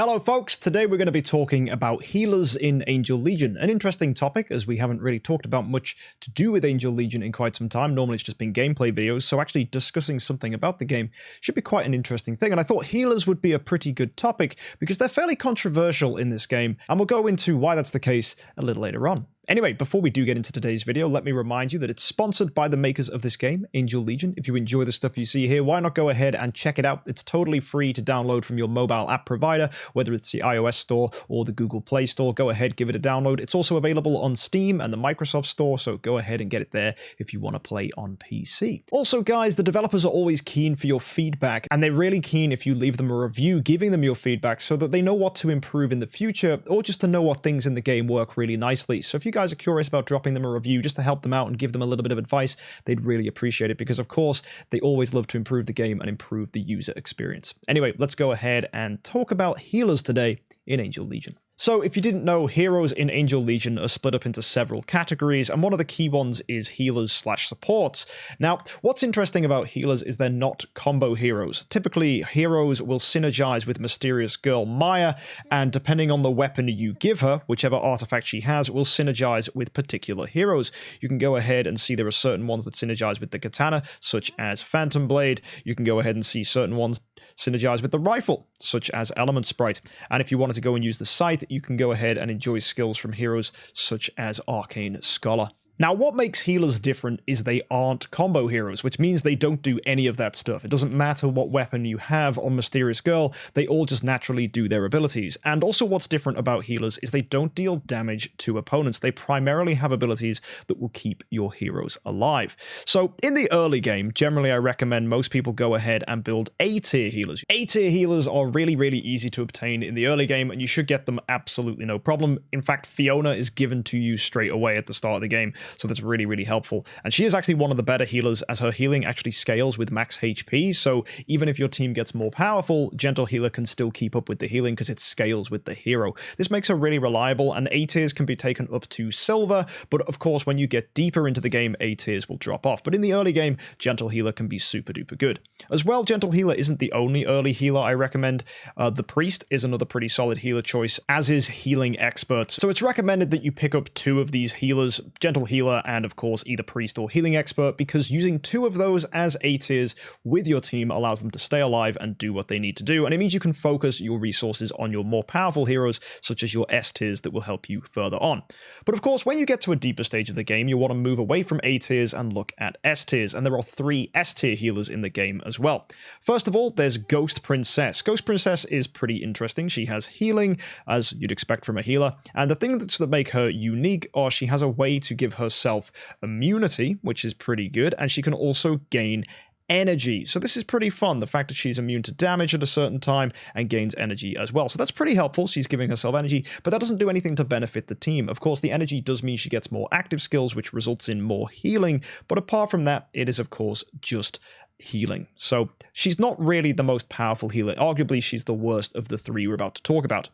Hello folks, today we're going to be talking about healers in Angel Legion. An interesting topic as we haven't really talked about much to do with Angel Legion in quite some time. Normally it's just been gameplay videos, so actually discussing something about the game should be quite an interesting thing. And I thought healers would be a pretty good topic because they're fairly controversial in this game, and we'll go into why that's the case a little later on. Anyway, before we do get into today's video, let me remind you that it's sponsored by the makers of this game, Angel Legion. If you enjoy the stuff you see here, why not go ahead and check it out? It's totally free to download from your mobile app provider, whether it's the iOS store or the Google Play Store. Go ahead, give it a download. It's also available on Steam and the Microsoft Store, so go ahead and get it there if you want to play on PC. Also, guys, the developers are always keen for your feedback, and they're really keen if you leave them a review giving them your feedback so that they know what to improve in the future, or just to know what things in the game work really nicely. So if you guys are curious about dropping them a review just to help them out and give them a little bit of advice, they'd really appreciate it because, of course, they always love to improve the game and improve the user experience. Anyway, let's go ahead and talk about healers today in Angel Legion. So if you didn't know, heroes in Angel Legion are split up into several categories, and one of the key ones is healers/supports. Now, what's interesting about healers is they're not combo heroes. Typically, heroes will synergize with Mysterious Girl Maya, and depending on the weapon you give her, whichever artifact she has, will synergize with particular heroes. You can go ahead and see there are certain ones that synergize with the katana, such as Phantom Blade. You can go ahead and see certain ones synergize with the rifle, such as Element Sprite. And if you wanted to go and use the scythe, you can go ahead and enjoy skills from heroes such as Arcane Scholar. Now, what makes healers different is they aren't combo heroes, which means they don't do any of that stuff. It doesn't matter what weapon you have on Mysterious Girl, they all just naturally do their abilities. And also what's different about healers is they don't deal damage to opponents. They primarily have abilities that will keep your heroes alive. So in the early game, generally I recommend most people go ahead and build A-tier healers. A-tier healers are really, really easy to obtain in the early game, and you should get them absolutely no problem. In fact, Fiona is given to you straight away at the start of the game, so that's really, really helpful. And she is actually one of the better healers, as her healing actually scales with max HP, so even if your team gets more powerful, Gentle Healer can still keep up with the healing because it scales with the hero. This makes her really reliable, and A-tiers can be taken up to Silver, but of course when you get deeper into the game, A-tiers will drop off. But in the early game, Gentle Healer can be super duper good. As well, Gentle Healer isn't the only early healer I recommend. The Priest is another pretty solid healer choice, as is Healing Expert. So it's recommended that you pick up two of these healers, Gentle Healer and of course either Priest or Healing Expert, because using two of those as A-tiers with your team allows them to stay alive and do what they need to do, and it means you can focus your resources on your more powerful heroes such as your S-tiers that will help you further on. But of course, when you get to a deeper stage of the game, you want to move away from A-tiers and look at S-tiers, and there are 3 S-tier healers in the game as well. First of all, there's Ghost Princess. Ghost Princess is pretty interesting. She has healing, as you'd expect from a healer, and the things that make her unique are she has a way to give herself immunity, which is pretty good, and she can also gain energy. So this is pretty fun, the fact that she's immune to damage at a certain time and gains energy as well. So that's pretty helpful. She's giving herself energy, but that doesn't do anything to benefit the team. Of course, the energy does mean she gets more active skills, which results in more healing, but apart from that, it is of course just healing. So she's not really the most powerful healer. Arguably, she's the worst of the 3 we're about to talk about.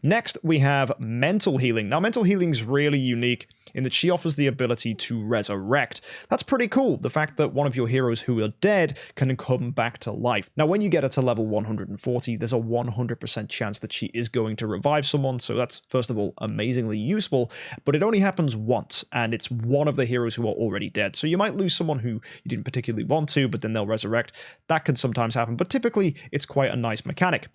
Next, we have Mental Healing. Now, Mental Healing is really unique in that she offers the ability to resurrect. That's pretty cool. The fact that one of your heroes who are dead can come back to life. Now, when you get her to level 140, there's a 100% chance that she is going to revive someone. So that's, first of all, amazingly useful, but it only happens once, and it's one of the heroes who are already dead. So you might lose someone who you didn't particularly want to, but then they'll resurrect. That can sometimes happen, but typically it's quite a nice mechanic.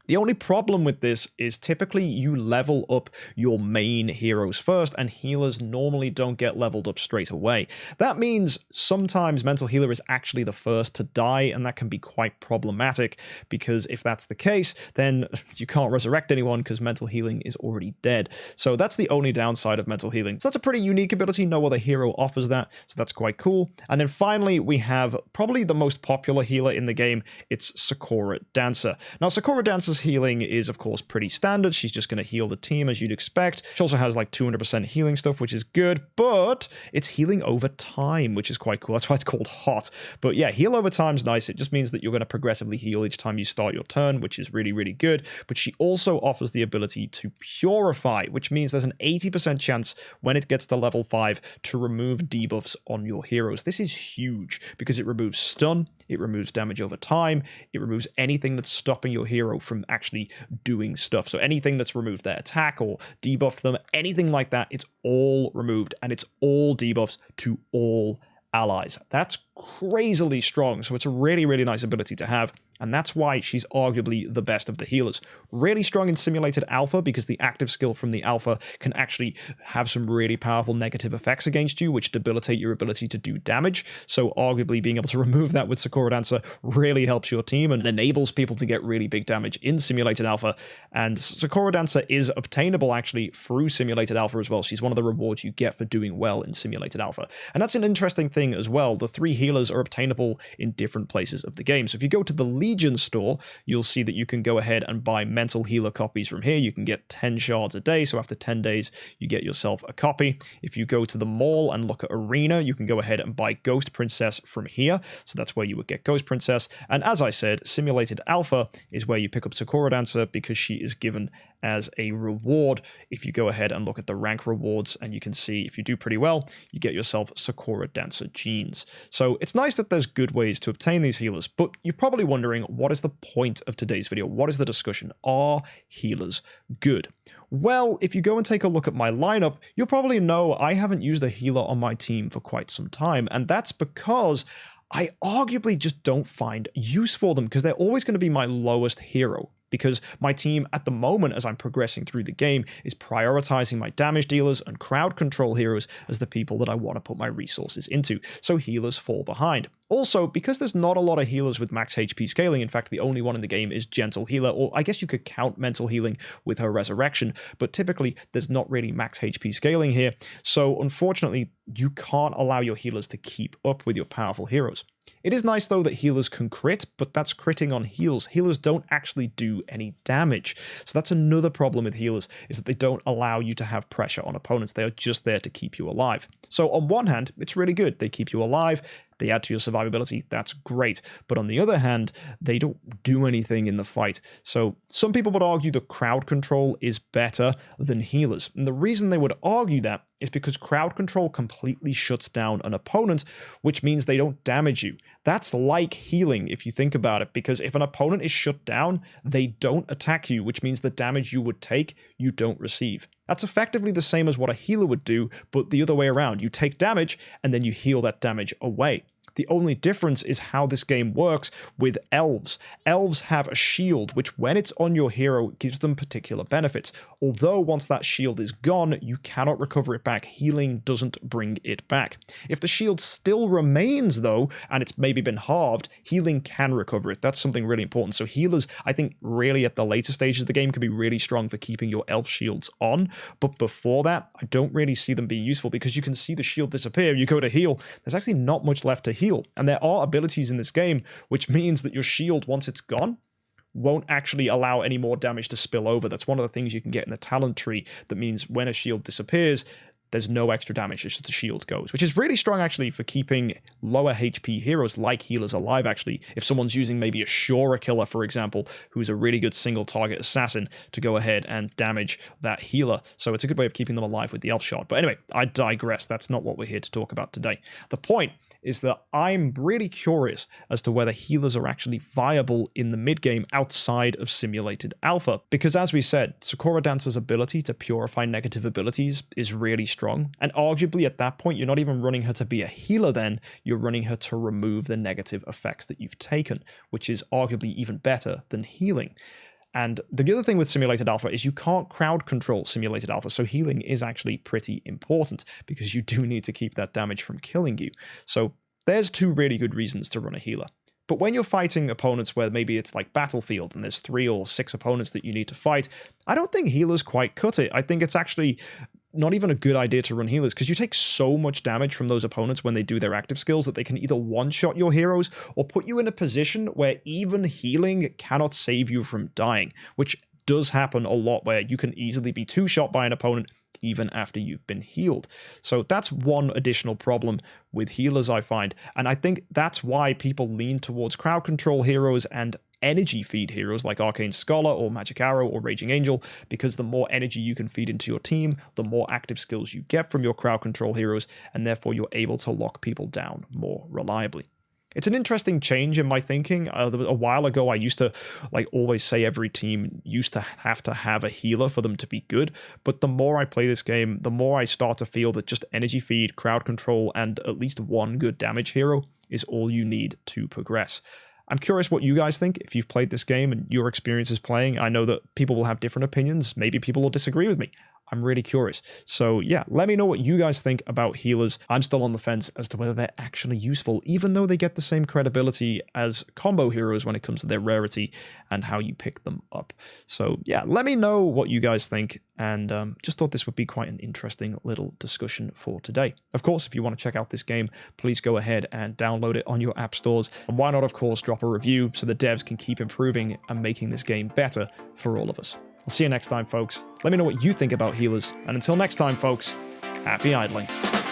The only problem with this is typically you level up your main heroes first, and healers normally don't get leveled up straight away. That means sometimes Mental Healer is actually the first to die, and that can be quite problematic, because if that's the case, then you can't resurrect anyone because Mental Healing is already dead. So that's the only downside of Mental Healing. So that's a pretty unique ability. No other hero offers that, so that's quite cool. And then finally, we have probably the most popular healer in the game. It's Sakura Dancer. Now, Sakura Dancer's healing is of course pretty standard. She's just going to heal the team as you'd expect. She also has like 200% healing stuff, which is good, but it's healing over time, which is quite cool. That's why it's called hot. But yeah, heal over time is nice. It just means that you're going to progressively heal each time you start your turn, which is really, really good. But she also offers the ability to purify, which means there's an 80% chance when it gets to level 5 to remove debuffs on your heroes. This is huge because it removes stun, it removes damage over time, it removes anything that's stopping your hero from them actually doing stuff. So anything that's removed their attack or debuffed them, anything like that, it's all removed, and it's all debuffs to all allies. That's crazily strong, so it's a really, really nice ability to have, and that's why she's arguably the best of the healers. Really strong in Simulated Alpha because the active skill from the Alpha can actually have some really powerful negative effects against you, which debilitate your ability to do damage. So arguably being able to remove that with Sakura Dancer really helps your team and enables people to get really big damage in Simulated Alpha. And Sakura Dancer is obtainable actually through Simulated Alpha as well. She's one of the rewards you get for doing well in Simulated Alpha. And that's an interesting thing as well. The 3 healers are obtainable in different places of the game. So if you go to the Legion store, you'll see that you can go ahead and buy mental healer copies from here. You can get 10 shards a day, so after 10 days you get yourself a copy. If you go to the mall and look at Arena, you can go ahead and buy Ghost Princess from here, so that's where you would get Ghost Princess. And as I said, Simulated Alpha is where you pick up Sakura Dancer because she is given as a reward. If you go ahead and look at the rank rewards, and you can see if you do pretty well, you get yourself Sakura Dancer genes. So it's nice that there's good ways to obtain these healers, but you're probably wondering, what is the point of today's video? What is the discussion? Are healers good? Well, if you go and take a look at my lineup, you'll probably know I haven't used a healer on my team for quite some time, and that's because I arguably just don't find use for them, because they're always going to be my lowest hero. Because my team at the moment, as I'm progressing through the game, is prioritizing my damage dealers and crowd control heroes as the people that I want to put my resources into, so healers fall behind. Also, because there's not a lot of healers with max HP scaling, in fact the only one in the game is Gentle Healer, or I guess you could count Mental Healing with her Resurrection, but typically there's not really max HP scaling here, so unfortunately you can't allow your healers to keep up with your powerful heroes. It is nice though that healers can crit, but that's critting on heals. Healers don't actually do any damage. So that's another problem with healers, is that they don't allow you to have pressure on opponents. They are just there to keep you alive. So on one hand, it's really good. They keep you alive. They add to your survivability, that's great. But on the other hand, they don't do anything in the fight. So some people would argue that crowd control is better than healers. And the reason they would argue that is because crowd control completely shuts down an opponent, which means they don't damage you. That's like healing if you think about it, because if an opponent is shut down, they don't attack you, which means the damage you would take, you don't receive. That's effectively the same as what a healer would do, but the other way around. You take damage, and then you heal that damage away. The only difference is how this game works with elves. Elves have a shield, which when it's on your hero, gives them particular benefits. Although once that shield is gone, you cannot recover it back. Healing doesn't bring it back. If the shield still remains though, and it's maybe been halved, healing can recover it. That's something really important. So healers, I think really at the later stages of the game, can be really strong for keeping your elf shields on. But before that, I don't really see them being useful, because you can see the shield disappear. You go to heal, there's actually not much left to heal. And there are abilities in this game which means that your shield, once it's gone, won't actually allow any more damage to spill over. That's one of the things you can get in the talent tree. That means when a shield disappears, there's no extra damage, it's just the shield goes, which is really strong actually for keeping lower HP heroes like healers alive actually. If someone's using maybe a Shura killer, for example, who's a really good single target assassin, to go ahead and damage that healer. So it's a good way of keeping them alive with the elf shot. But anyway, I digress. That's not what we're here to talk about today. The point is that I'm really curious as to whether healers are actually viable in the mid-game outside of Simulated Alpha. Because as we said, Sakura Dancer's ability to purify negative abilities is really strong. And arguably at that point, you're not even running her to be a healer then, you're running her to remove the negative effects that you've taken, which is arguably even better than healing. And the other thing with Simulated Alpha is you can't crowd control Simulated Alpha, so healing is actually pretty important, because you do need to keep that damage from killing you. So there's 2 really good reasons to run a healer. But when you're fighting opponents where maybe it's like Battlefield and there's 3 or 6 opponents that you need to fight, I don't think healers quite cut it. I think it's actually not even a good idea to run healers, because you take so much damage from those opponents when they do their active skills that they can either one-shot your heroes or put you in a position where even healing cannot save you from dying, which does happen a lot, where you can easily be 2-shot by an opponent even after you've been healed. So that's one additional problem with healers, I find. And I think that's why people lean towards crowd control heroes and energy feed heroes like Arcane Scholar or Magic Arrow or Raging Angel, because the more energy you can feed into your team, the more active skills you get from your crowd control heroes, and therefore you're able to lock people down more reliably. It's an interesting change in my thinking. A while ago, I used to like always say every team used to have a healer for them to be good. But the more I play this game, the more I start to feel that just energy feed, crowd control, and at least one good damage hero is all you need to progress. I'm curious what you guys think if you've played this game and your experiences playing. I know that people will have different opinions. Maybe people will disagree with me. I'm really curious. So yeah, let me know what you guys think about healers. I'm still on the fence as to whether they're actually useful, even though they get the same credibility as combo heroes when it comes to their rarity and how you pick them up. So yeah, let me know what you guys think, and just thought this would be quite an interesting little discussion for today. Of course, if you want to check out this game, please go ahead and download it on your app stores. And why not, of course, drop a review so the devs can keep improving and making this game better for all of us. I'll see you next time, folks. Let me know what you think about healers. And until next time, folks, happy idling.